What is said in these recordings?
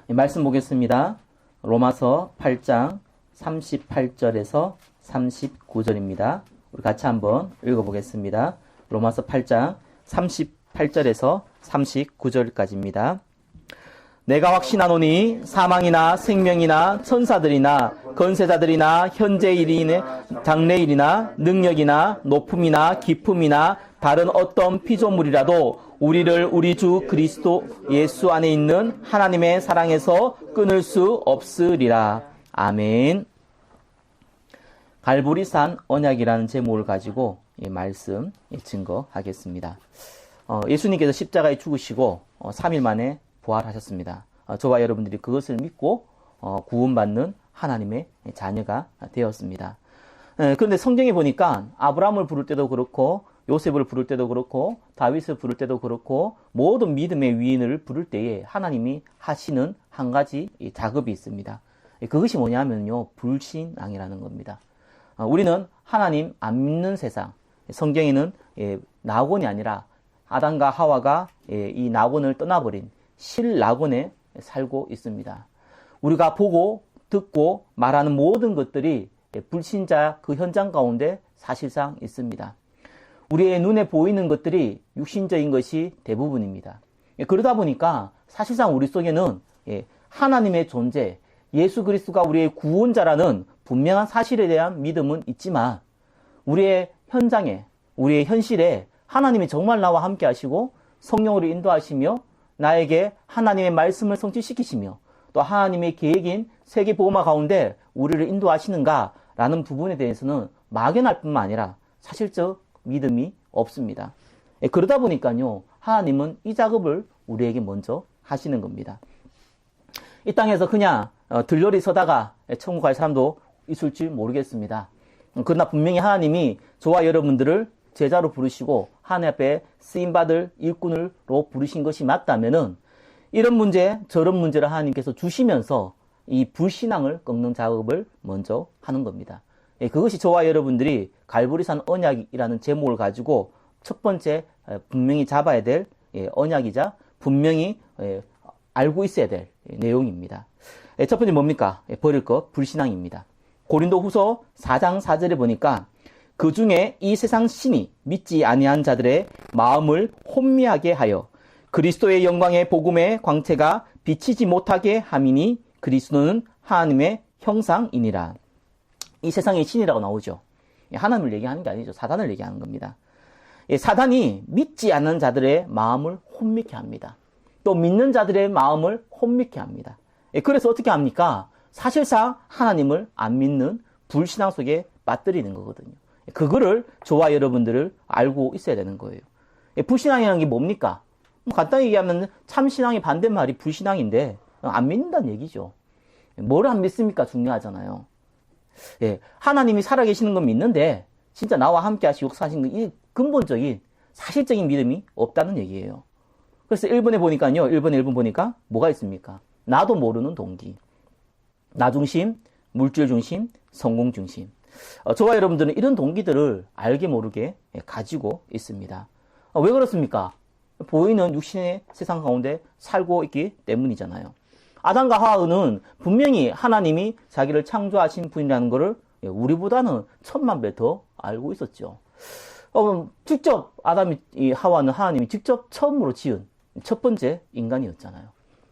말씀 보겠습니다. 로마서 8장 38절에서 39절입니다. 우리 같이 한번 읽어보겠습니다. 로마서 8장 38절에서 39절까지입니다. 내가 확신하노니 사망이나 생명이나 천사들이나 권세자들이나 현재일이나 장래일이나 능력이나 높음이나 깊음이나 다른 어떤 피조물이라도 우리를 우리 주 그리스도 예수 안에 있는 하나님의 사랑에서 끊을 수 없으리라. 아멘. 갈보리산 언약이라는 제목을 가지고 이 말씀 증거하겠습니다. 예수님께서 십자가에 죽으시고 3일 만에 부활하셨습니다. 저와 여러분들이 그것을 믿고 구원받는 하나님의 자녀가 되었습니다. 그런데 성경에 보니까 아브라함을 부를 때도 그렇고 요셉을 부를 때도 그렇고 다윗을 부를 때도 그렇고 모든 믿음의 위인을 부를 때에 하나님이 하시는 한 가지 작업이 있습니다. 그것이 뭐냐면요, 불신앙이라는 겁니다. 우리는 하나님 안 믿는 세상, 성경에는 낙원이 아니라 아담과 하와가 이 낙원을 떠나버린 실낙원에 살고 있습니다. 우리가 보고 듣고 말하는 모든 것들이 불신자 그 현장 가운데 사실상 있습니다. 우리의 눈에 보이는 것들이 육신적인 것이 대부분입니다. 그러다 보니까 사실상 우리 속에는 하나님의 존재, 예수 그리스도가 우리의 구원자라는 분명한 사실에 대한 믿음은 있지만 우리의 현장에, 우리의 현실에 하나님이 정말 나와 함께 하시고 성령으로 인도하시며 나에게 하나님의 말씀을 성취시키시며 또 하나님의 계획인 세계복음화 가운데 우리를 인도하시는가 라는 부분에 대해서는 막연할 뿐만 아니라 사실적 믿음이 없습니다. 그러다 보니까요, 하나님은 이 작업을 우리에게 먼저 하시는 겁니다. 이 땅에서 그냥 들러리 서다가 천국 갈 사람도 있을 줄 모르겠습니다. 그러나 분명히 하나님이 저와 여러분들을 제자로 부르시고 하나님 앞에 쓰임받을 일꾼으로 부르신 것이 맞다면은 이런 문제 저런 문제를 하나님께서 주시면서 이 불신앙을 꺾는 작업을 먼저 하는 겁니다. 그것이 저와 여러분들이 갈보리산 언약이라는 제목을 가지고 첫 번째 분명히 잡아야 될 언약이자 분명히 알고 있어야 될 내용입니다. 첫 번째 뭡니까? 버릴 것, 불신앙입니다. 고린도후서 4장 4절에 보니까 그 중에 이 세상 신이 믿지 아니한 자들의 마음을 혼미하게 하여 그리스도의 영광의 복음의 광채가 비치지 못하게 함이니 그리스도는 하나님의 형상이니라. 이 세상의 신이라고 나오죠. 하나님을 얘기하는 게 아니죠. 사단을 얘기하는 겁니다. 사단이 믿지 않는 자들의 마음을 혼미케 합니다. 또 믿는 자들의 마음을 혼미케 합니다. 그래서 어떻게 합니까? 사실상 하나님을 안 믿는 불신앙 속에 빠뜨리는 거거든요. 그거를 저와 여러분들을 알고 있어야 되는 거예요. 불신앙이라는 게 뭡니까? 간단히 얘기하면 참신앙의 반대말이 불신앙인데 안 믿는다는 얘기죠. 뭘 안 믿습니까? 중요하잖아요. 하나님이 살아계시는 건 믿는데 진짜 나와 함께 하시고 역사하시는 건 이 근본적인 사실적인 믿음이 없다는 얘기예요. 그래서 1번에 보니까요, 1번에 1번 보니까 뭐가 있습니까? 나도 모르는 동기. 나 중심, 물질 중심, 성공 중심. 저와 여러분들은 이런 동기들을 알게 모르게 가지고 있습니다. 왜 그렇습니까? 보이는 육신의 세상 가운데 살고 있기 때문이잖아요. 아담과 하와는 분명히 하나님이 자기를 창조하신 분이라는 것을 우리보다는 1000만 배 더 알고 있었죠. 직접 하와는 하나님이 직접 처음으로 지은 첫 번째 인간이었잖아요.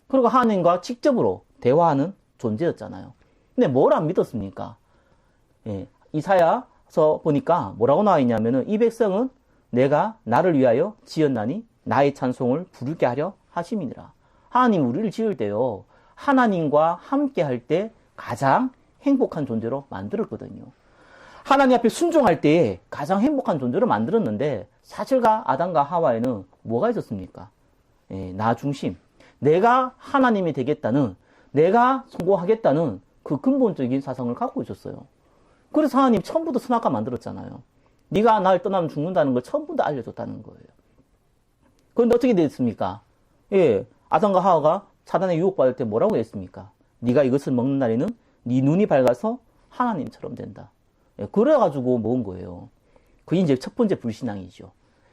그리고 하나님과 직접으로 대화하는 존재였잖아요. 근데 뭘 안 믿었습니까? 이사야서 보니까 뭐라고 나와 있냐면은 이 백성은 내가 나를 위하여 지었나니 나의 찬송을 부르게 하려 하심이니라. 하나님 우리를 지을 때요, 하나님과 함께 할 때 가장 행복한 존재로 만들었거든요. 하나님 앞에 순종할 때에 가장 행복한 존재로 만들었는데 사실과 아담과 하와에는 뭐가 있었습니까? 나 중심. 내가 하나님이 되겠다는, 내가 성공하겠다는 그 근본적인 사상을 갖고 있었어요. 그래서 하나님 처음부터 선악과 만들었잖아요. 네가 나를 떠나면 죽는다는 걸 처음부터 알려줬다는 거예요. 그런데 어떻게 됐습니까? 아담과 하와가 사단의 유혹받을 때 뭐라고 했습니까? 네가 이것을 먹는 날에는 네 눈이 밝아서 하나님처럼 된다. 그래가지고 먹은 거예요. 그게 이제 첫 번째 불신앙이죠.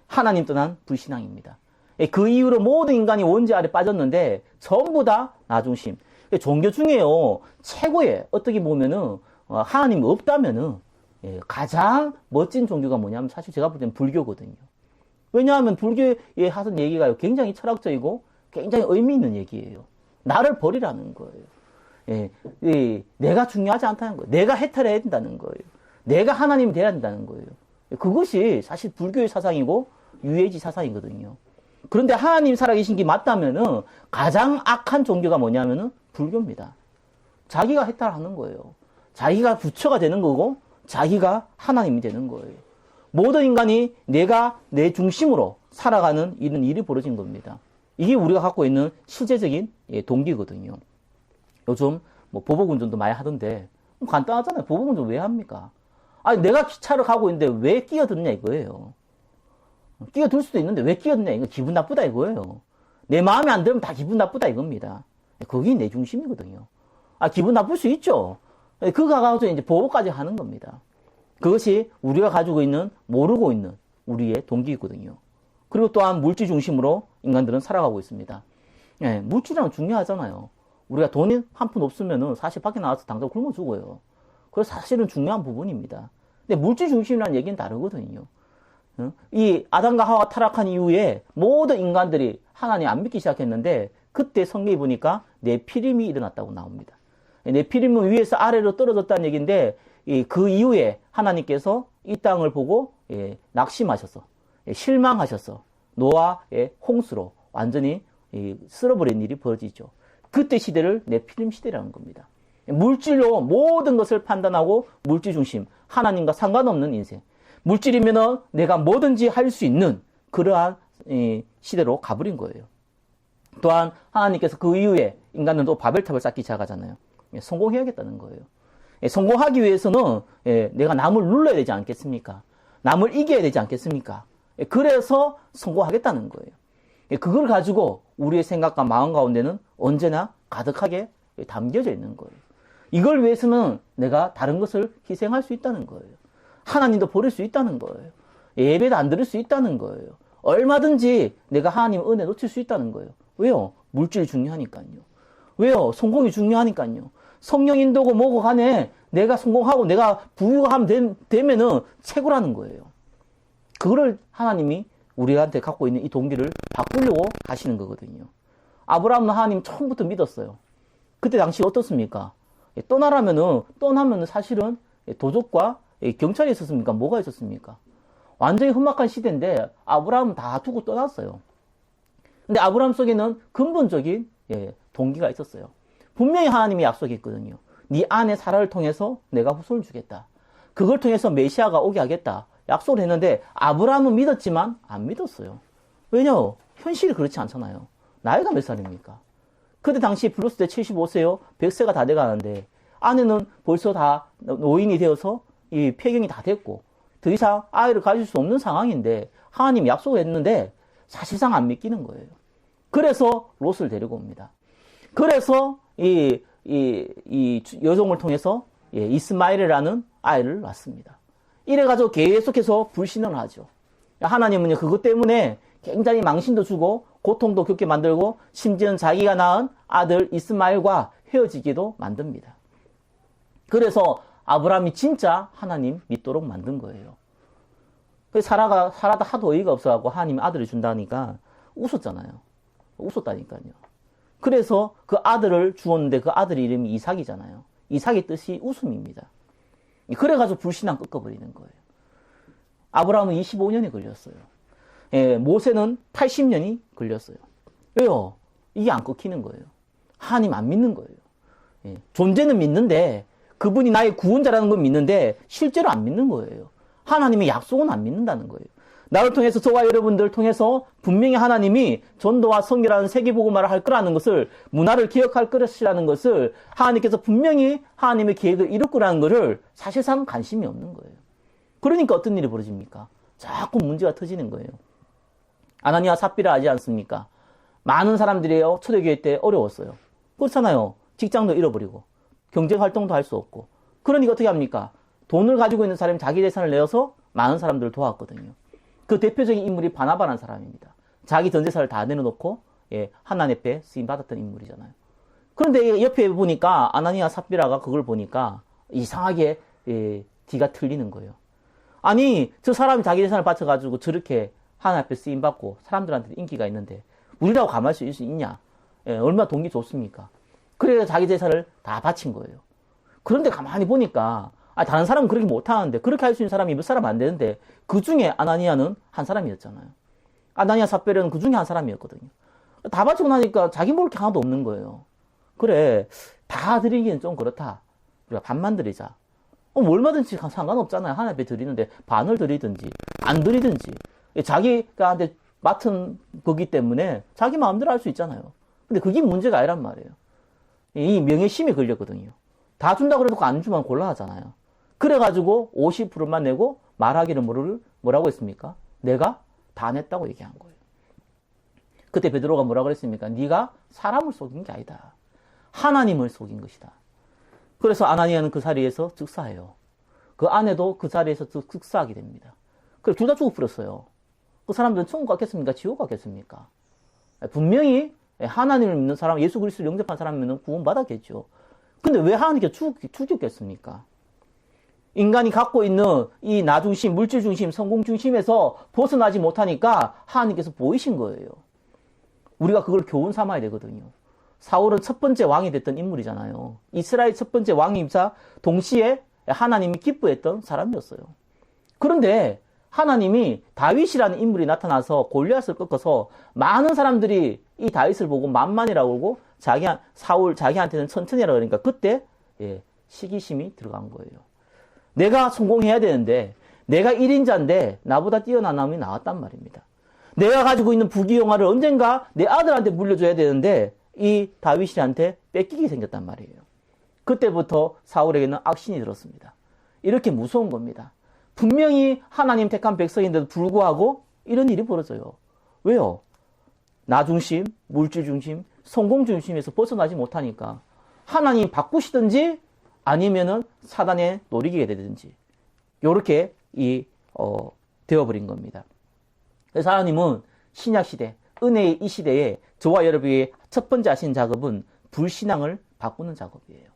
하나님 떠난 불신앙입니다. 그 이후로 모든 인간이 원죄 아래 빠졌는데 전부 다 나 중심. 종교 중에요, 최고의, 어떻게 보면은, 하나님이 없다면은, 예, 가장 멋진 종교가 뭐냐면 사실 제가 볼 때는 불교거든요. 왜냐하면 불교에 하던 얘기가 굉장히 철학적이고 굉장히 의미 있는 얘기예요. 나를 버리라는 거예요. 예, 내가 중요하지 않다는 거예요. 내가 해탈해야 된다는 거예요. 내가 하나님이 돼야 된다는 거예요. 그것이 사실 불교의 사상이고 유해지 사상이거든요. 그런데 하나님 살아계신 게 맞다면은 가장 악한 종교가 뭐냐면은 불교입니다. 자기가 해탈하는 거예요. 자기가 부처가 되는 거고 자기가 하나님이 되는 거예요. 모든 인간이 내가 내 중심으로 살아가는 이런 일이 벌어진 겁니다. 이게 우리가 갖고 있는 실제적인 동기거든요. 요즘 뭐 보복운전도 많이 하던데 간단하잖아요. 보복운전 왜 합니까? 아니 내가 차를 가고 있는데 왜 끼어드느냐 이거예요. 끼어들 수도 있는데 왜 끼어드냐 이거 기분 나쁘다 이거예요. 내 마음에 안 들면 다 기분 나쁘다 이겁니다. 그게 내 중심이거든요. 아 기분 나쁠 수 있죠. 그거 가지고 이제 보복까지 하는 겁니다. 그것이 우리가 가지고 있는 모르고 있는 우리의 동기이거든요. 그리고 또한 물질 중심으로 인간들은 살아가고 있습니다. 예, 물질이란 중요하잖아요. 우리가 돈이 한 푼 없으면은 사실 밖에 나와서 당장 굶어 죽어요. 그래서 사실은 중요한 부분입니다. 근데 물질 중심이라는 얘기는 다르거든요. 이 아담과 하와가 타락한 이후에 모든 인간들이 하나님 안 믿기 시작했는데 그때 성경에 보니까 네피림이 일어났다고 나옵니다. 네피림은 위에서 아래로 떨어졌다는 얘기인데 그 이후에 하나님께서 이 땅을 보고 낙심하셔서 실망하셔서 노아의 홍수로 완전히 쓸어버린 일이 벌어지죠. 그때 시대를 네피림 시대라는 겁니다. 물질로 모든 것을 판단하고 물질 중심, 하나님과 상관없는 인생. 물질이면은 내가 뭐든지 할 수 있는 그러한 시대로 가버린 거예요. 또한 하나님께서 그 이후에 인간은 또 바벨탑을 쌓기 시작하잖아요. 성공해야겠다는 거예요. 성공하기 위해서는 내가 남을 눌러야 되지 않겠습니까? 남을 이겨야 되지 않겠습니까? 그래서 성공하겠다는 거예요. 그걸 가지고 우리의 생각과 마음 가운데는 언제나 가득하게 담겨져 있는 거예요. 이걸 위해서는 내가 다른 것을 희생할 수 있다는 거예요. 하나님도 버릴 수 있다는 거예요. 예배도 안 드릴 수 있다는 거예요. 얼마든지 내가 하나님 은혜 놓칠 수 있다는 거예요. 왜요? 물질이 중요하니까요. 왜요? 성공이 중요하니까요. 성령 인도고 뭐고 간에 내가 성공하고 내가 부유하면 되면은 최고라는 거예요. 그거를 하나님이 우리한테 갖고 있는 이 동기를 바꾸려고 하시는 거거든요. 아브라함은 하나님 처음부터 믿었어요. 그때 당시 어떻습니까? 떠나면은 사실은 도적과 경찰이 있었습니까? 뭐가 있었습니까? 완전히 험악한 시대인데 아브라함은 다 두고 떠났어요. 근데 아브라함 속에는 근본적인 동기가 있었어요. 분명히 하나님이 약속했거든요. 네 아내 사라를 통해서 내가 후손을 주겠다. 그걸 통해서 메시아가 오게 하겠다. 약속을 했는데 아브라함은 믿었지만 안 믿었어요. 왜냐? 현실이 그렇지 않잖아요. 나이가 몇 살입니까? 그때 당시 블루스 때 75세요. 100세가 다 돼가는데 아내는 벌써 다 노인이 되어서 이 폐경이 다 됐고 더 이상 아이를 가질 수 없는 상황인데 하나님이 약속을 했는데 사실상 안 믿기는 거예요. 그래서 롯을 데리고 옵니다. 그래서 이 여종을 통해서 이스마엘이라는 아이를 낳습니다. 이래가지고 계속해서 불신을 하죠. 하나님은요, 그것 때문에 굉장히 망신도 주고, 고통도 겪게 만들고, 심지어는 자기가 낳은 아들 이스마엘과 헤어지기도 만듭니다. 그래서 아브라함이 진짜 하나님 믿도록 만든 거예요. 그래서 사라가 하도 어이가 없어갖고 하나님이 아들을 준다니까 웃었잖아요. 웃었다니까요. 그래서 그 아들을 주었는데 그 아들 이름이 이삭이잖아요. 이삭의 뜻이 웃음입니다. 그래가지고 불신앙 꺾어버리는 거예요. 아브라함은 25년이 걸렸어요. 모세는 80년이 걸렸어요. 왜요? 이게 안 꺾이는 거예요. 하나님 안 믿는 거예요. 존재는 믿는데 그분이 나의 구원자라는 건 믿는데 실제로 안 믿는 거예요. 하나님의 약속은 안 믿는다는 거예요. 나를 통해서 저와 여러분들을 통해서 분명히 하나님이 전도와 선교라는 세계복음화를 할 거라는 것을, 문화를 개혁할 것이라는 것을 하나님께서 분명히 하나님의 계획을 이룰 거라는 것을 사실상 관심이 없는 거예요. 그러니까 어떤 일이 벌어집니까? 자꾸 문제가 터지는 거예요. 아나니아 삽비라 하지 않습니까? 많은 사람들이요, 초대교회 때 어려웠어요. 그렇잖아요. 직장도 잃어버리고 경제활동도 할 수 없고. 그러니까 어떻게 합니까? 돈을 가지고 있는 사람이 자기 재산을 내어서 많은 사람들을 도왔거든요. 그 대표적인 인물이 바나바라는 사람입니다. 자기 전 재산을 다 내려놓고 하나님 앞에 쓰임 받았던 인물이잖아요. 그런데 옆에 보니까 아나니아 삽비라가 그걸 보니까 이상하게 뒤가 틀리는 거예요. 아니, 저 사람이 자기 재산을 바쳐가지고 저렇게 하나님 앞에 쓰임받고 사람들한테 인기가 있는데 우리라고 가만히 있을 수 있냐? 얼마나 동기 좋습니까? 그래서 자기 재산을 다 바친 거예요. 그런데 가만히 보니까 다른 사람은 그렇게 못하는데 그렇게 할 수 있는 사람이 몇 사람 안 되는데 그 중에 아나니아는 한 사람이었잖아요. 아나니아 삽비라는 그 중에 한 사람이었거든요. 다 바치고 나니까 자기 먹을 게 하나도 없는 거예요. 그래, 다 드리기는 좀 그렇다. 우리가 반만 드리자. 얼마든지 상관없잖아요. 하나님 앞에 드리는데 반을 드리든지 안 드리든지 자기가 한테 맡은 거기 때문에 자기 마음대로 할 수 있잖아요. 근데 그게 문제가 아니란 말이에요. 이 명예심에 걸렸거든요. 다 준다고 그래도 안 주면 곤란하잖아요. 그래가지고 50%만 내고 말하기를 뭐라고 했습니까? 내가 다 냈다고 얘기한 거예요. 그때 베드로가 뭐라고 그랬습니까? 네가 사람을 속인 게 아니다. 하나님을 속인 것이다. 그래서 아나니아는 그 자리에서 즉사해요. 그 아내도 그 자리에서 즉사하게 됩니다. 그래 둘 다 죽어버렸어요. 그 사람들은 천국 갔겠습니까? 지옥 갔겠습니까? 분명히 하나님을 믿는 사람, 예수 그리스도를 영접한 사람이면 구원받았겠죠. 근데 왜 하나님께 죽였겠습니까? 인간이 갖고 있는 이 나 중심, 물질 중심, 성공 중심에서 벗어나지 못하니까 하나님께서 보이신 거예요. 우리가 그걸 교훈 삼아야 되거든요. 사울은 첫 번째 왕이 됐던 인물이잖아요. 이스라엘 첫 번째 왕이자 동시에 하나님이 기뻐했던 사람이었어요. 그런데 하나님이 다윗이라는 인물이 나타나서 골리앗을 꺾어서 많은 사람들이 이 다윗을 보고 만만이라고 그러고 자기한테는 천천히라고 그러니까 그때 시기심이 들어간 거예요. 내가 성공해야 되는데 내가 1인자인데 나보다 뛰어난 사람이 나왔단 말입니다. 내가 가지고 있는 부귀영화를 언젠가 내 아들한테 물려줘야 되는데 이 다윗이한테 뺏기게 생겼단 말이에요. 그때부터 사울에게는 악신이 들었습니다. 이렇게 무서운 겁니다. 분명히 하나님 택한 백성인데도 불구하고 이런 일이 벌어져요. 왜요? 나 중심, 물질 중심, 성공 중심에서 벗어나지 못하니까 하나님 바꾸시든지 아니면은 사단의 노리게 되든지 요렇게 되어버린 겁니다. 그래서 하나님은 신약시대, 은혜의 이 시대에 저와 여러분이 첫 번째 하신 작업은 불신앙을 바꾸는 작업이에요.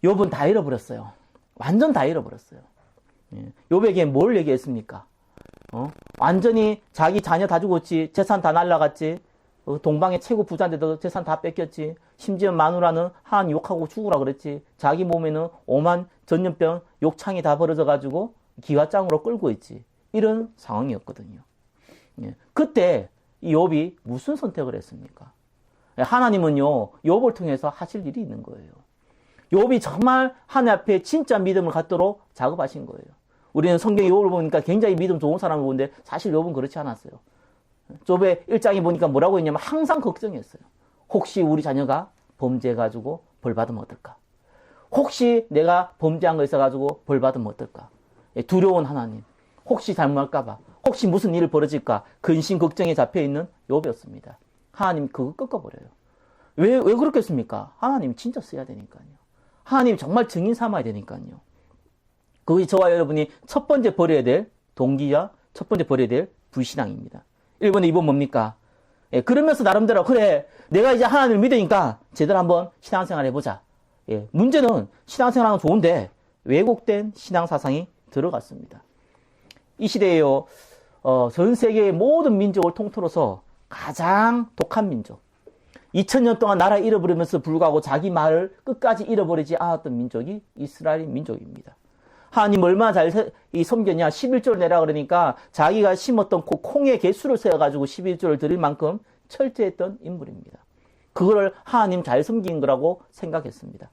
욥은 다 잃어버렸어요. 완전 다 잃어버렸어요. 욥에게 뭘 얘기했습니까? 완전히 자기 자녀 다 죽었지, 재산 다 날라갔지, 동방의 최고 부자인데도 재산 다 뺏겼지, 심지어 마누라는 하나님 욕하고 죽으라 그랬지, 자기 몸에는 오만 전염병 욕창이 다 벌어져가지고 기와장으로 끌고 있지. 이런 상황이었거든요. 그때 이 욥이 무슨 선택을 했습니까? 하나님은요, 욥을 통해서 하실 일이 있는 거예요. 욥이 정말 하나님 앞에 진짜 믿음을 갖도록 작업하신 거예요. 우리는 성경 욥을 보니까 굉장히 믿음 좋은 사람을 보는데 사실 욥은 그렇지 않았어요. 욥의 1장에 보니까 뭐라고 했냐면 항상 걱정했어요. 혹시 우리 자녀가 범죄해가지고 벌받으면 어떨까? 혹시 내가 범죄한 거 있어가지고 벌받으면 어떨까? 두려운 하나님. 혹시 잘못할까봐. 혹시 무슨 일이 벌어질까? 근심 걱정에 잡혀있는 욥이었습니다. 하나님 그거 꺾어버려요. 왜 그렇겠습니까? 하나님 진짜 써야 되니까요. 하나님 정말 증인 삼아야 되니까요. 그것이 저와 여러분이 첫 번째 버려야 될 동기와 첫 번째 버려야 될 불신앙입니다. 1번, 2번 뭡니까? 그러면서 나름대로 그래 내가 이제 하나님을 믿으니까 제대로 한번 신앙생활 해보자. 문제는 신앙생활은 좋은데 왜곡된 신앙사상이 들어갔습니다. 이 시대에요. 전 세계의 모든 민족을 통틀어서 가장 독한 민족. 2000년 동안 나라 잃어버리면서 불구하고 자기 말을 끝까지 잃어버리지 않았던 민족이 이스라엘 민족입니다. 하나님 얼마나 잘 섬겼냐. 11조를 내라 그러니까 자기가 심었던 콩의 개수를 세어가지고 11조를 드릴 만큼 철저했던 인물입니다. 그거를 하나님 잘 섬긴 거라고 생각했습니다.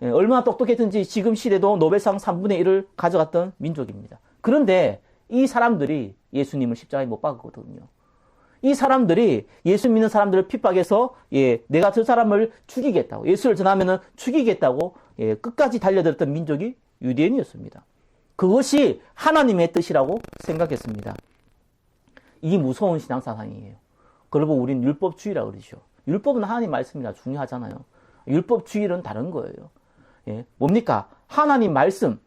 얼마나 똑똑했든지 지금 시대도 노벨상 3분의 1을 가져갔던 민족입니다. 그런데 이 사람들이 예수님을 십자가에 못 박았거든요. 이 사람들이 예수 믿는 사람들을 핍박해서 내가 저 사람을 죽이겠다고 예수를 전하면은 죽이겠다고 끝까지 달려들었던 민족이 유대인이었습니다. 그것이 하나님의 뜻이라고 생각했습니다. 이 무서운 신앙사상이에요. 그러고 우리는 율법주의라고 그러죠. 율법은 하나님 말씀이라 중요하잖아요. 율법주의는 다른 거예요. 뭡니까? 하나님 말씀.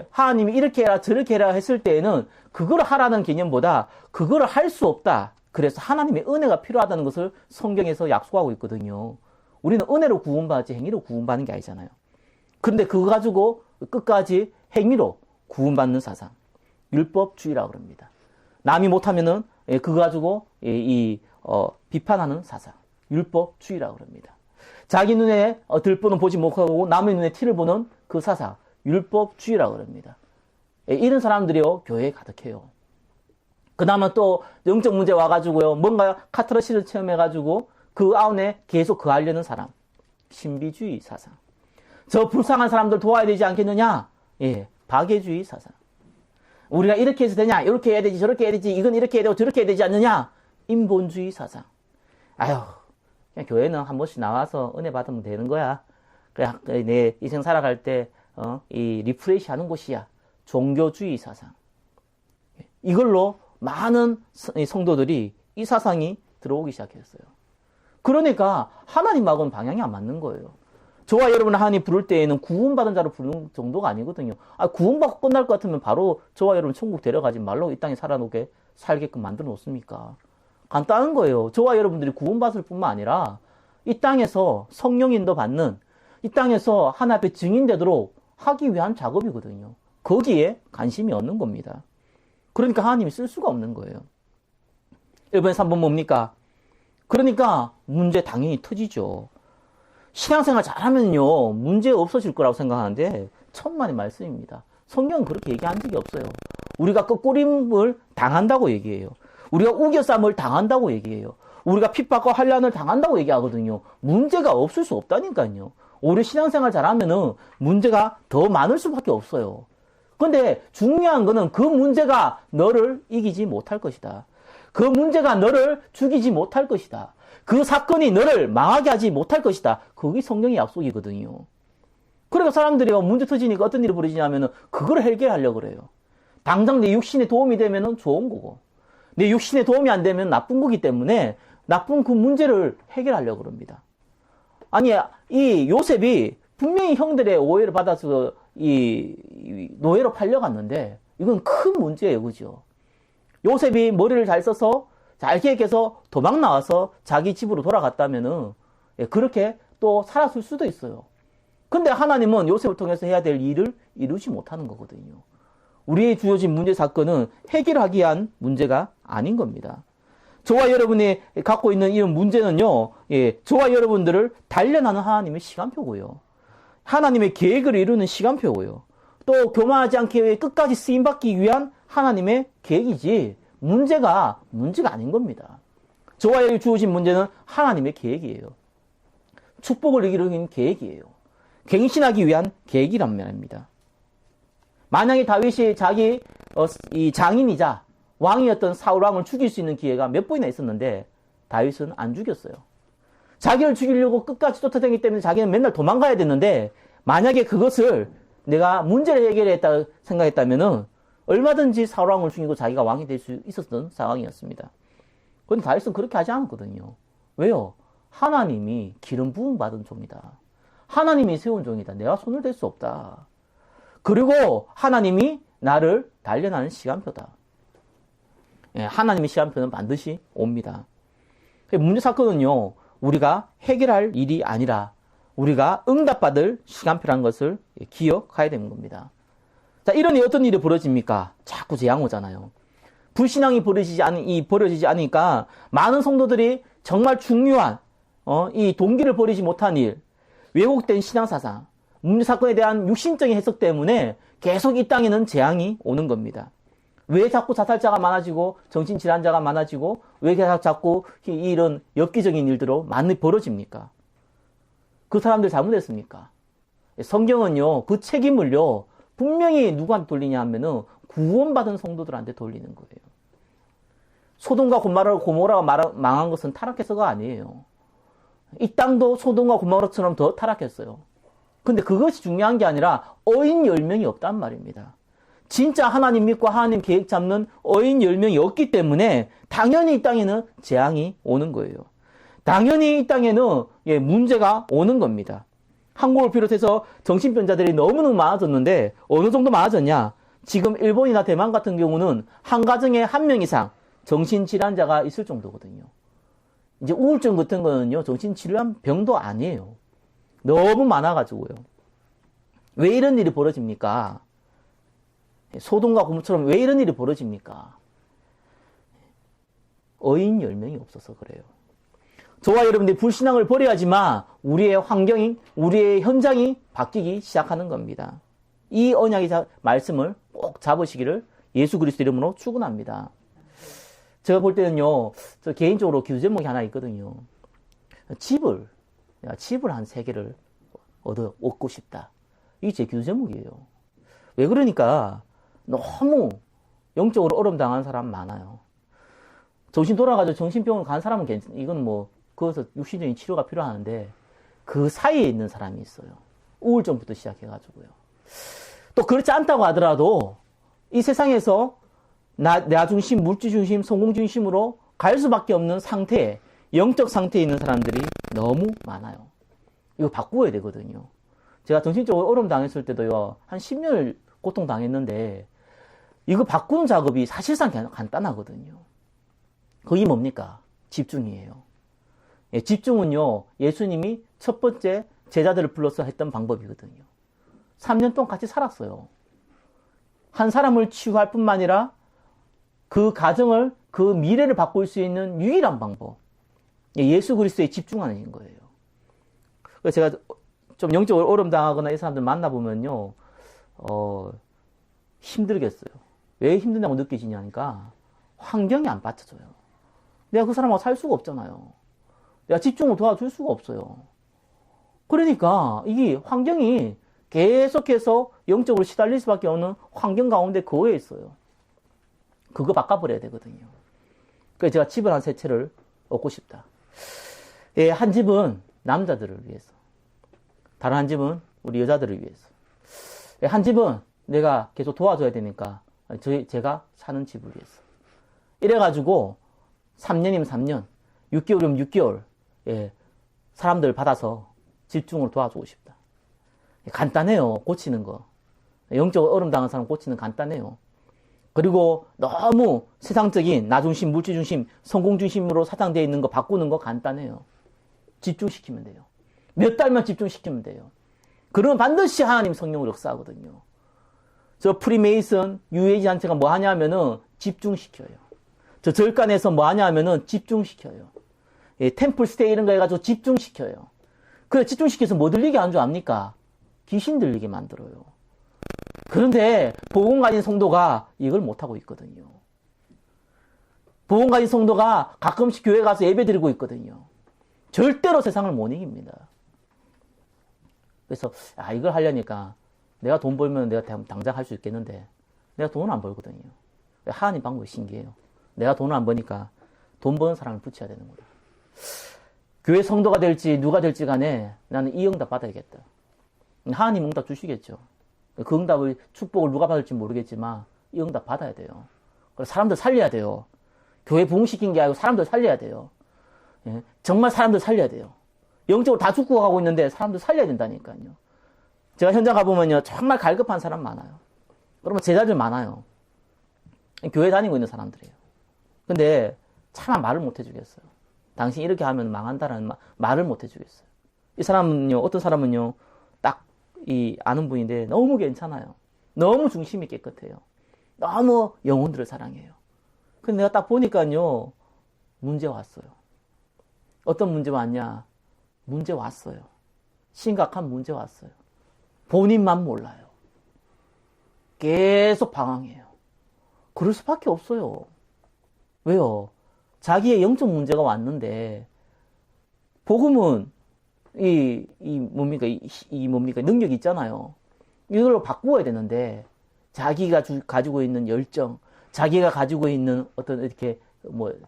하나님이 이렇게 해라 저렇게 해라 했을 때에는 그걸 하라는 개념보다 그걸 할 수 없다. 그래서 하나님의 은혜가 필요하다는 것을 성경에서 약속하고 있거든요. 우리는 은혜로 구원받지 행위로 구원받는 게 아니잖아요. 그런데 그거 가지고 끝까지 행위로 구원받는 사상. 율법주의라고 그럽니다. 남이 못하면은 그거 가지고 비판하는 사상. 율법주의라고 그럽니다. 자기 눈에 들보는 보지 못하고 남의 눈에 티를 보는 그 사상. 율법주의라고 그럽니다. 이런 사람들이요, 교회에 가득해요. 그 다음에 또 영적 문제 와가지고요, 뭔가 카타르시를 체험해가지고 그 안에 계속 거하려는 사람. 신비주의 사상. 저 불쌍한 사람들 도와야 되지 않겠느냐? 예, 박애주의 사상. 우리가 이렇게 해서 되냐? 이렇게 해야 되지, 저렇게 해야 되지, 이건 이렇게 해야 되고 저렇게 해야 되지 않느냐? 인본주의 사상. 아유, 그냥 교회는 한 번씩 나와서 은혜 받으면 되는 거야. 그냥 내 인생 살아갈 때, 이 리프레시 하는 곳이야. 종교주의 사상. 이걸로 많은 성도들이 이 사상이 들어오기 시작했어요. 그러니까 하나님하고는 방향이 안 맞는 거예요. 저와 여러분 하나님 부를 때에는 구원받은 자로 부르는 정도가 아니거든요. 구원받고 끝날 것 같으면 바로 저와 여러분 천국 데려가지 말로 이 땅에 살게끔 만들어 놓습니까? 간단한 거예요. 저와 여러분들이 구원받을 뿐만 아니라 이 땅에서 성령 인도 받는, 이 땅에서 하나님 앞에 증인되도록 하기 위한 작업이거든요. 거기에 관심이 없는 겁니다. 그러니까 하나님이 쓸 수가 없는 거예요. 1번에 3번 뭡니까? 그러니까 문제 당연히 터지죠. 신앙생활 잘하면요, 문제 없어질 거라고 생각하는데 천만의 말씀입니다. 성경은 그렇게 얘기한 적이 없어요. 우리가 꺾꾸림을 당한다고 얘기해요. 우리가 우겨쌈을 당한다고 얘기해요. 우리가 핍박과 환난을 당한다고 얘기하거든요. 문제가 없을 수 없다니까요. 오히려 신앙생활 잘하면은 문제가 더 많을 수밖에 없어요. 근데 중요한 거는 그 문제가 너를 이기지 못할 것이다. 그 문제가 너를 죽이지 못할 것이다. 그 사건이 너를 망하게 하지 못할 것이다. 그게 성경의 약속이거든요. 그러니까 사람들이 문제 터지니까 어떤 일이 벌어지냐면은 그걸 해결하려고 그래요. 당장 내 육신에 도움이 되면은 좋은 거고, 내 육신에 도움이 안 되면 나쁜 거기 때문에 나쁜 그 문제를 해결하려고 그럽니다. 아니, 이 요셉이 분명히 형들의 오해를 받아서 이 노예로 팔려갔는데 이건 큰 문제예요. 그죠? 요셉이 머리를 잘 써서 잘 계획해서 도망 나와서 자기 집으로 돌아갔다면은 그렇게 또 살았을 수도 있어요. 근데 하나님은 요셉을 통해서 해야 될 일을 이루지 못하는 거거든요. 우리의 주어진 문제 사건은 해결하기 위한 문제가 아닌 겁니다. 저와 여러분이 갖고 있는 이런 문제는요, 저와 여러분들을 단련하는 하나님의 시간표고요. 하나님의 계획을 이루는 시간표고요. 또 교만하지 않게 끝까지 쓰임받기 위한 하나님의 계획이지 문제가 아닌 겁니다. 저와 여러분이 주어진 문제는 하나님의 계획이에요. 축복을 이루는 계획이에요. 갱신하기 위한 계획이란 말입니다. 만약에 다윗이 자기 이 장인이자 왕이었던 사울 왕을 죽일 수 있는 기회가 몇 번이나 있었는데 다윗은 안 죽였어요. 자기를 죽이려고 끝까지 쫓아다니기 때문에 자기는 맨날 도망가야 됐는데 만약에 그것을 내가 문제를 해결했다 생각했다면은 얼마든지 사울 왕을 죽이고 자기가 왕이 될 수 있었던 상황이었습니다. 그런데 다윗은 그렇게 하지 않았거든요. 왜요? 하나님이 기름 부음 받은 종이다. 하나님이 세운 종이다. 내가 손을 댈 수 없다. 그리고 하나님이 나를 단련하는 시간표다. 하나님의 시간표는 반드시 옵니다. 문제 사건은요, 우리가 해결할 일이 아니라 우리가 응답받을 시간표라는 것을 기억해야 되는 겁니다. 자, 이러니 어떤 일이 벌어집니까? 자꾸 재앙 오잖아요. 불신앙이 벌어지지 않으니까 많은 성도들이 정말 중요한 이 동기를 버리지 못한 일, 왜곡된 신앙사상, 문제 사건에 대한 육신적인 해석 때문에 계속 이 땅에는 재앙이 오는 겁니다. 왜 자꾸 자살자가 많아지고 정신질환자가 많아지고 왜 자꾸 이런 엽기적인 일들로 많이 벌어집니까? 그 사람들 잘못했습니까? 성경은요, 그 책임을요, 분명히 누구한테 돌리냐 하면은 구원받은 성도들한테 돌리는 거예요. 소돔과 고모라가 망한 것은 타락해서가 아니에요. 이 땅도 소돔과 고모라처럼 더 타락했어요. 근데 그것이 중요한 게 아니라 어인 10명이 없단 말입니다. 진짜 하나님 믿고 하나님 계획 잡는 어인 10명이 없기 때문에 당연히 이 땅에는 재앙이 오는 거예요. 당연히 이 땅에는 문제가 오는 겁니다. 한국을 비롯해서 정신병자들이 너무너무 많아졌는데 어느 정도 많아졌냐? 지금 일본이나 대만 같은 경우는 한 가정에 한 명 이상 정신질환자가 있을 정도거든요. 이제 우울증 같은 거는요, 정신치료한 병도 아니에요. 너무 많아가지고요. 왜 이런 일이 벌어집니까? 소돔과 고모처럼 왜 이런 일이 벌어집니까? 어인 10명이 없어서 그래요. 저와 여러분들이 불신앙을 버려야지만 우리의 환경이, 우리의 현장이 바뀌기 시작하는 겁니다. 이 언약의 말씀을 꼭 잡으시기를 예수 그리스도 이름으로 축원합니다. 제가 볼 때는요, 저 개인적으로 기도 제목이 하나 있거든요. 집을 한 3개를 얻고 싶다. 이게 제 기도 제목이에요. 왜 그러니까 너무 영적으로 어려움 당한 사람 많아요. 정신 돌아가지고 정신병원 간 사람은 이건 뭐 그것은 육신적인 치료가 필요하는데 그 사이에 있는 사람이 있어요. 우울증부터 시작해가지고요. 또 그렇지 않다고 하더라도 이 세상에서 나 중심, 물질 중심, 성공 중심으로 갈 수밖에 없는 상태에, 영적 상태에 있는 사람들이 너무 많아요. 이거 바꾸어야 되거든요. 제가 정신적으로 어려움 당했을 때도요, 한 10년을 고통당했는데, 이거 바꾸는 작업이 사실상 간단하거든요. 그게 뭡니까? 집중이에요. 예, 집중은요, 예수님이 첫 번째 제자들을 불러서 했던 방법이거든요. 3년 동안 같이 살았어요. 한 사람을 치유할 뿐만 아니라 그 가정을, 그 미래를 바꿀 수 있는 유일한 방법. 예수 그리스도에 집중하는 거예요. 그래서 제가 좀 영적으로 어려움 당하거나 이 사람들 만나보면요, 힘들겠어요. 왜 힘든다고 느끼시냐니까 환경이 안 받쳐줘요. 내가 그 사람하고 살 수가 없잖아요. 내가 집중을 도와줄 수가 없어요. 그러니까 이게 환경이 계속해서 영적으로 시달릴 수밖에 없는 환경 가운데 거해 있어요. 그거 바꿔버려야 되거든요. 그래서 제가 집을 한 3채를 얻고 싶다. 예, 한 집은 남자들을 위해서, 다른 한 집은 우리 여자들을 위해서, 예, 한 집은 내가 계속 도와줘야 되니까 제가 사는 집을 위해서. 이래가지고 3년이면 3년, 6개월이면 6개월, 예, 사람들 받아서 집중으로 도와주고 싶다. 예, 간단해요. 고치는 거. 영적으로 어려움 당한 사람 고치는 간단해요. 그리고 너무 세상적인 나 중심, 물질 중심, 성공 중심으로 사장되어 있는 거 바꾸는 거 간단해요. 집중시키면 돼요. 몇 달만 집중시키면 돼요. 그러면 반드시 하나님 성령으로 역사하거든요. 저 프리메이슨, 유해지 단체가 뭐 하냐면은 집중시켜요. 저 절간에서 뭐 하냐면은 집중시켜요. 예, 템플 스테이 이런 거 해가지고 집중시켜요. 그래, 집중시켜서 뭐 들리게 하는 줄 압니까? 귀신 들리게 만들어요. 그런데 복음 가진 성도가 이걸 못하고 있거든요. 복음 가진 성도가 가끔씩 교회 가서 예배 드리고 있거든요. 절대로 세상을 못 이깁니다. 그래서 이걸 하려니까 내가 돈 벌면 내가 당장 할 수 있겠는데 내가 돈을 안 벌거든요. 하나님 방법이 신기해요. 내가 돈을 안 버니까 돈 버는 사람을 붙여야 되는 거다. 교회 성도가 될지 누가 될지 간에 나는 이 응답 받아야겠다. 하나님 응답 주시겠죠. 그 응답을, 축복을 누가 받을지 모르겠지만 이 응답 받아야 돼요. 그래서 사람들 살려야 돼요. 교회 부흥시킨 게 아니고 사람들 살려야 돼요. 예, 정말 사람들 살려야 돼요. 영적으로 다 죽고 가고 있는데 사람들 살려야 된다니까요. 제가 현장 가보면요, 정말 갈급한 사람 많아요. 그러면 제자들 많아요. 교회 다니고 있는 사람들이에요. 근데 차마 말을 못 해주겠어요. 당신 이렇게 하면 망한다라는 말을 못 해주겠어요. 이 사람은요, 어떤 사람은요, 딱 아는 분인데 너무 괜찮아요. 너무 중심이 깨끗해요. 너무 영혼들을 사랑해요. 근데 내가 딱 보니까요, 문제 왔어요. 어떤 문제 왔냐? 문제 왔어요. 심각한 문제 왔어요. 본인만 몰라요. 계속 방황해요. 그럴 수밖에 없어요. 왜요? 자기의 영적 문제가 왔는데, 복음은, 뭡니까, 능력이 있잖아요. 이걸로 바꾸어야 되는데, 자기가 가지고 있는 열정, 자기가 가지고 있는 어떤 이렇게,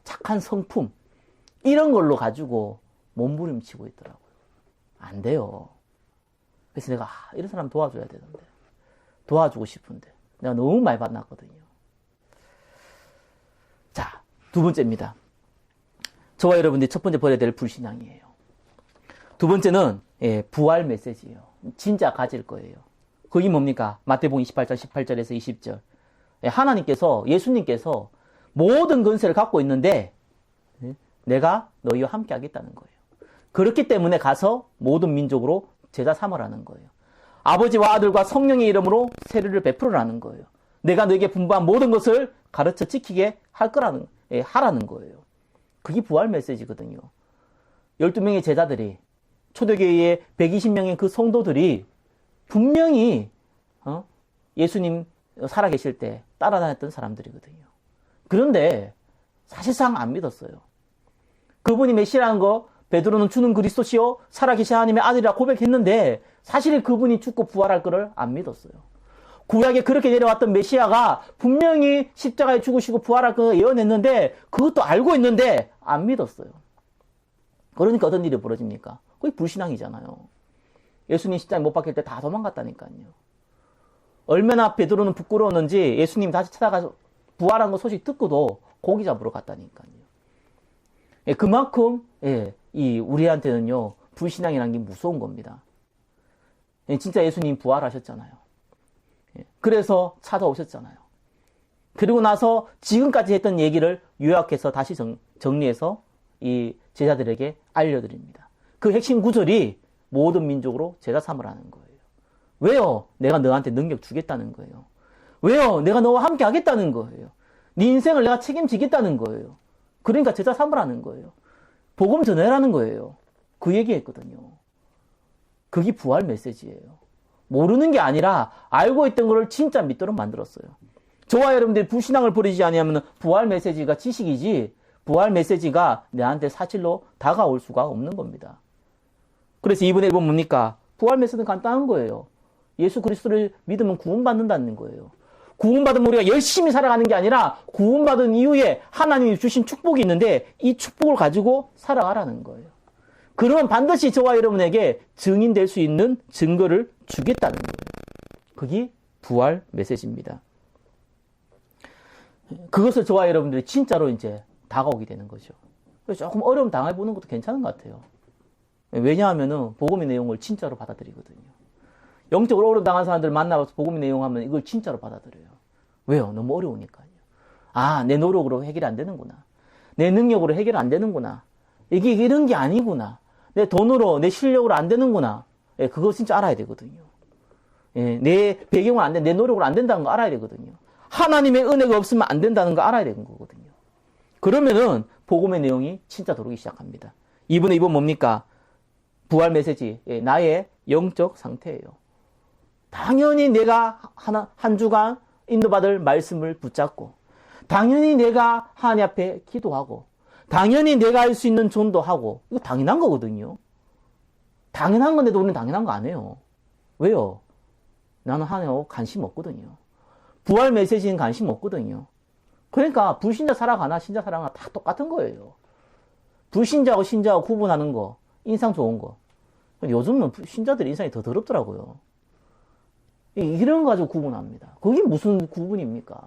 착한 성품, 이런 걸로 가지고 몸부림치고 있더라고요. 안 돼요. 그래서 내가, 이런 사람 도와줘야 되는데, 도와주고 싶은데, 내가 너무 많이 만났거든요. 자, 2번째입니다. 저와 여러분들이 첫 번째 버려야 될 불신앙이에요. 2번째는 부활 메시지예요. 진짜 가질 거예요. 그게 뭡니까? 마태복음 28장 18절에서 20절. 하나님께서, 예수님께서 모든 권세를 갖고 있는데 내가 너희와 함께 하겠다는 거예요. 그렇기 때문에 가서 모든 민족으로 제자 삼으라는 거예요. 아버지와 아들과 성령의 이름으로 세례를 베풀으라는 거예요. 내가 너에게 분부한 모든 것을 가르쳐 지키게 하라는 거예요. 그게 부활 메시지거든요. 12명의 제자들이, 초대교회의 120명의 그 성도들이 분명히 예수님 살아계실 때 따라다녔던 사람들이거든요. 그런데 사실상 안 믿었어요. 그분이 메시아라는 거, 베드로는 주는 그리스도시요 살아계신 하나님의 아들이라 고백했는데 사실 그분이 죽고 부활할 거를 안 믿었어요. 구약에 그렇게 내려왔던 메시아가 분명히 십자가에 죽으시고 부활할 거 예언했는데 그것도 알고 있는데 안 믿었어요. 그러니까 어떤 일이 벌어집니까? 거의 불신앙이잖아요. 예수님 십자가에 못 박힐 때 다 도망갔다니까요. 얼마나 베드로는 부끄러웠는지 예수님 다시 찾아가서 부활한 거 소식 듣고도 고기 잡으러 갔다니까요. 그만큼 우리한테는요 불신앙이라는 게 무서운 겁니다. 진짜 예수님 부활하셨잖아요. 그래서 찾아오셨잖아요. 그리고 나서 지금까지 했던 얘기를 요약해서 다시 정리해서 이 제자들에게 알려드립니다. 그 핵심 구절이 모든 민족으로 제자 삼으라는 거예요. 왜요? 내가 너한테 능력 주겠다는 거예요. 왜요? 내가 너와 함께 하겠다는 거예요. 네 인생을 내가 책임지겠다는 거예요. 그러니까 제자 삼으라는 거예요. 복음 전해라는 거예요. 그 얘기했거든요. 그게 부활 메시지예요. 모르는 게 아니라 알고 있던 거를 진짜 믿도록 만들었어요. 저와 여러분들이 불신앙을 버리지 아니하면 부활 메시지가 지식이지 부활 메시지가 내한테 사실로 다가올 수가 없는 겁니다. 그래서 이번에 보면 뭡니까? 부활 메시지는 간단한 거예요. 예수 그리스도를 믿으면 구원받는다는 거예요. 구원받으면 우리가 열심히 살아가는 게 아니라 구원받은 이후에 하나님이 주신 축복이 있는데 이 축복을 가지고 살아가라는 거예요. 그러면 반드시 저와 여러분에게 증인될 수 있는 증거를 주겠다는 거예요. 그게 부활 메시지입니다. 그것을 저와 여러분들이 진짜로 이제 다가오게 되는 거죠. 그래서 조금 어려움 당해보는 것도 괜찮은 것 같아요. 왜냐하면은 복음의 내용을 진짜로 받아들이거든요. 영적으로 어려움 당한 사람들 만나서 복음의 내용 하면 이걸 진짜로 받아들여요. 왜요? 너무 어려우니까요. 아, 내 노력으로 해결이 안 되는구나. 내 능력으로 해결 안 되는구나. 이게 이런 게 아니구나. 내 돈으로, 내 실력으로 안 되는구나. 예, 그거 진짜 알아야 되거든요. 예, 내 배경은 안 돼, 내 노력으로 안 된다는 거 알아야 되거든요. 하나님의 은혜가 없으면 안 된다는 거 알아야 되는 거거든요. 그러면은 복음의 내용이 진짜 들어오기 시작합니다. 이번 뭡니까? 부활 메시지, 예, 나의 영적 상태예요. 당연히 내가 한 주간 인도받을 말씀을 붙잡고, 당연히 내가 하나님 앞에 기도하고, 당연히 내가 할 수 있는 전도하고, 이거 당연한 거거든요. 당연한 건데도 우리는 당연한 거 안 해요. 왜요? 나는 하나님하고 관심 없거든요. 부활 메시지는 관심 없거든요. 그러니까 불신자 살아가나 신자 살아가나 다 똑같은 거예요. 불신자하고 신자하고 구분하는 거, 인상 좋은 거. 요즘은 신자들 인상이 더 더럽더라고요. 이런 거 가지고 구분합니다. 그게 무슨 구분입니까?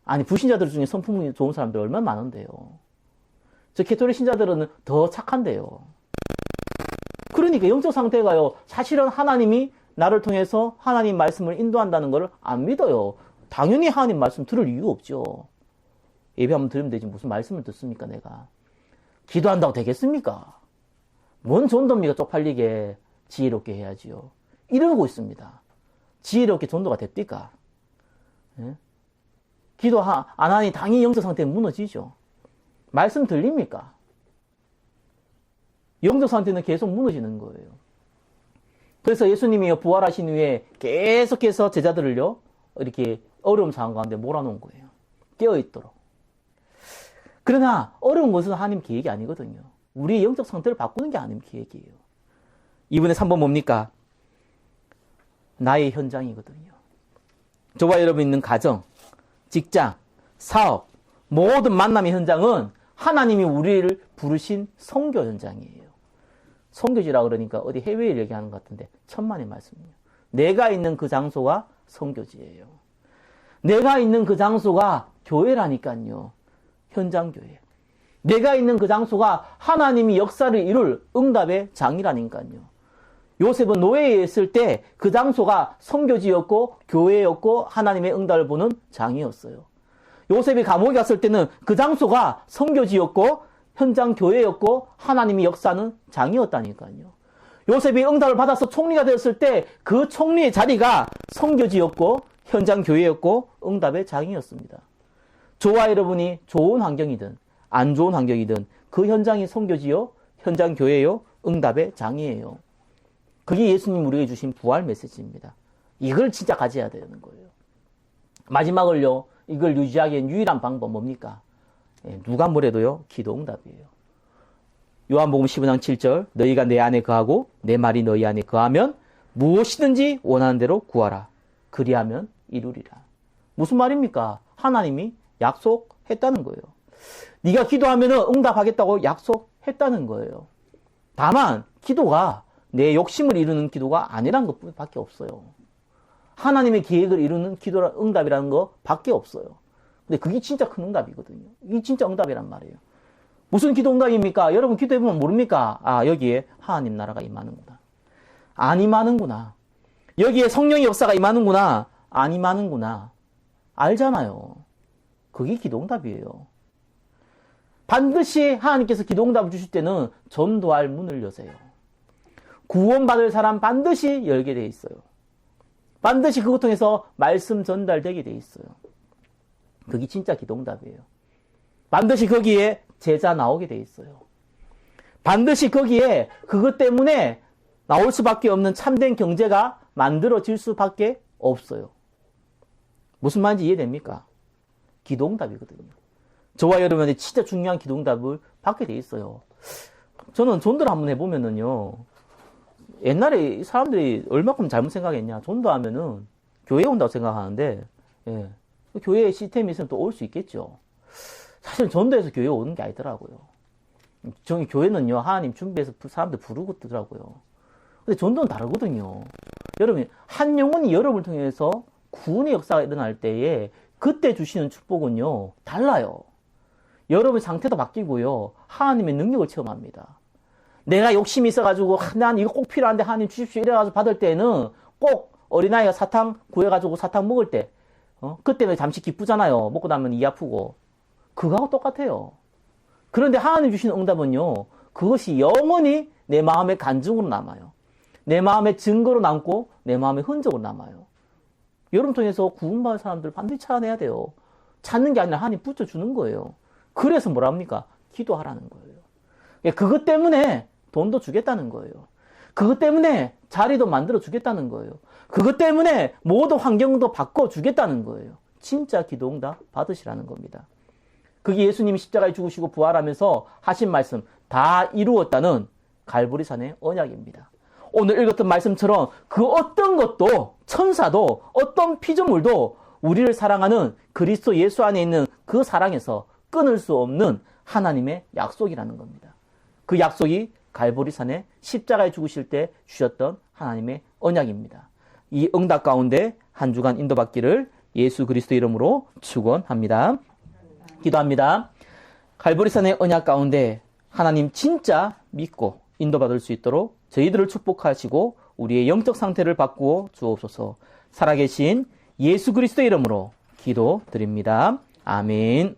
아니, 불신자들 중에 성품이 좋은 사람들 얼마나 많은데요. 저 캐톨릭 신자들은 더 착한데요. 그러니까 영적 상태가요, 사실은 하나님이 나를 통해서 하나님 말씀을 인도한다는 걸 안 믿어요. 당연히 하나님 말씀 들을 이유 없죠. 예배 한번 들으면 되지 무슨 말씀을 듣습니까 내가. 기도한다고 되겠습니까? 뭔 전도입니까? 쪽팔리게 지혜롭게 해야지요. 이러고 있습니다. 지혜롭게 전도가 됩니까? 예? 기도 안 하니 당연히 영적 상태는 무너지죠. 말씀 들립니까? 영적 상태는 계속 무너지는 거예요. 그래서 예수님이 부활하신 후에 계속해서 제자들을요, 이렇게 어려움 상황 가운데 몰아놓은 거예요. 깨어있도록. 그러나 어려운 것은 하나님 계획이 아니거든요. 우리의 영적 상태를 바꾸는 게 하나님 계획이에요. 이번에 3번 뭡니까? 나의 현장이거든요. 저와 여러분 있는 가정, 직장, 사업, 모든 만남의 현장은 하나님이 우리를 부르신 선교 현장이에요. 선교지라 그러니까 어디 해외를 얘기하는 것 같은데 천만의 말씀이에요. 내가 있는 그 장소가 선교지예요. 내가 있는 그 장소가 교회라니까요. 현장교회. 내가 있는 그 장소가 하나님이 역사를 이룰 응답의 장이라니까요. 요셉은 노예에 있을 때 그 장소가 선교지였고 교회였고 하나님의 응답을 보는 장이었어요. 요셉이 감옥에 갔을 때는 그 장소가 선교지였고 현장 교회였고 하나님이 역사하는 장이었다니까요. 요셉이 응답을 받아서 총리가 되었을 때 그 총리의 자리가 선교지였고 현장 교회였고 응답의 장이었습니다. 저와 여러분이 좋은 환경이든 안 좋은 환경이든 그 현장이 선교지요, 현장 교회요, 응답의 장이에요. 그게 예수님 우리에게 주신 부활 메시지입니다. 이걸 진짜 가져야 되는 거예요. 마지막을요, 이걸 유지하기 위한 유일한 방법 뭡니까? 누가 뭐래도요, 기도 응답이에요. 요한복음 15장 7절, 너희가 내 안에 거하고 내 말이 너희 안에 거하면 무엇이든지 원하는 대로 구하라. 그리하면 이루리라. 무슨 말입니까? 하나님이 약속했다는 거예요. 네가 기도하면 응답하겠다고 약속했다는 거예요. 다만 기도가 내 욕심을 이루는 기도가 아니란 것밖에 없어요. 하나님의 계획을 이루는 기도라 응답이라는 것밖에 없어요. 근데 그게 진짜 큰 응답이거든요. 이게 진짜 응답이란 말이에요. 무슨 기도 응답입니까? 여러분 기도해보면 모릅니까? 아, 여기에 하나님 나라가 임하는구나. 안 임하는구나. 여기에 성령의 역사가 임하는구나. 안 임하는구나. 알잖아요. 그게 기도 응답이에요. 반드시 하나님께서 기도 응답을 주실 때는 전도할 문을 여세요. 구원받을 사람 반드시 열게 돼 있어요. 반드시 그것 통해서 말씀 전달되게 돼 있어요. 그게 진짜 기도 응답이에요. 반드시 거기에 제자 나오게 돼 있어요. 반드시 거기에 그것 때문에 나올 수밖에 없는 참된 경제가 만들어질 수밖에 없어요. 무슨 말인지 이해됩니까? 기도 응답이거든요. 저와 여러분이 진짜 중요한 기도 응답을 받게 돼 있어요. 저는 전도를 한번 해보면은요, 옛날에 사람들이 얼마큼 잘못 생각했냐. 전도하면은 교회에 온다고 생각하는데, 예. 교회에 시스템이 있으면 또 올 수 있겠죠. 사실 전도해서 교회에 오는 게 아니더라고요. 저희 교회는요, 하나님 준비해서 사람들 부르고 뜨더라고요. 근데 전도는 다르거든요. 여러분, 한 영혼이 여러분을 통해서 구원의 역사가 일어날 때에 그때 주시는 축복은요, 달라요. 여러분의 상태도 바뀌고요, 하나님의 능력을 체험합니다. 내가 욕심이 있어가지고, 난 이거 꼭 필요한데 하나님 주십시오. 이래가지고 받을 때는 꼭 어린아이가 사탕 구해가지고 사탕 먹을 때, 그때는 잠시 기쁘잖아요. 먹고 나면 이 아프고. 그거하고 똑같아요. 그런데 하나님 주시는 응답은요, 그것이 영원히 내 마음의 간증으로 남아요. 내 마음의 증거로 남고, 내 마음의 흔적으로 남아요. 여러분 통해서 구원받은 사람들 반드시 찾아내야 돼요. 찾는 게 아니라 하나님 붙여주는 거예요. 그래서 뭐라 합니까? 기도하라는 거예요. 그것 때문에 돈도 주겠다는 거예요. 그것 때문에 자리도 만들어 주겠다는 거예요. 그것 때문에 모든 환경도 바꿔주겠다는 거예요. 진짜 기도 응답 받으시라는 겁니다. 그게 예수님이 십자가에 죽으시고 부활하면서 하신 말씀 다 이루었다는 갈보리산의 언약입니다. 오늘 읽었던 말씀처럼 그 어떤 것도, 천사도, 어떤 피조물도 우리를 사랑하는 그리스도 예수 안에 있는 그 사랑에서 끊을 수 없는 하나님의 약속이라는 겁니다. 그 약속이 갈보리산에 십자가에 죽으실 때 주셨던 하나님의 언약입니다. 이 응답 가운데 한 주간 인도받기를 예수 그리스도 이름으로 축원합니다. 기도합니다. 갈보리산의 언약 가운데 하나님 진짜 믿고 인도받을 수 있도록 저희들을 축복하시고 우리의 영적 상태를 바꾸어 주옵소서. 살아계신 예수 그리스도 이름으로 기도드립니다. 아멘.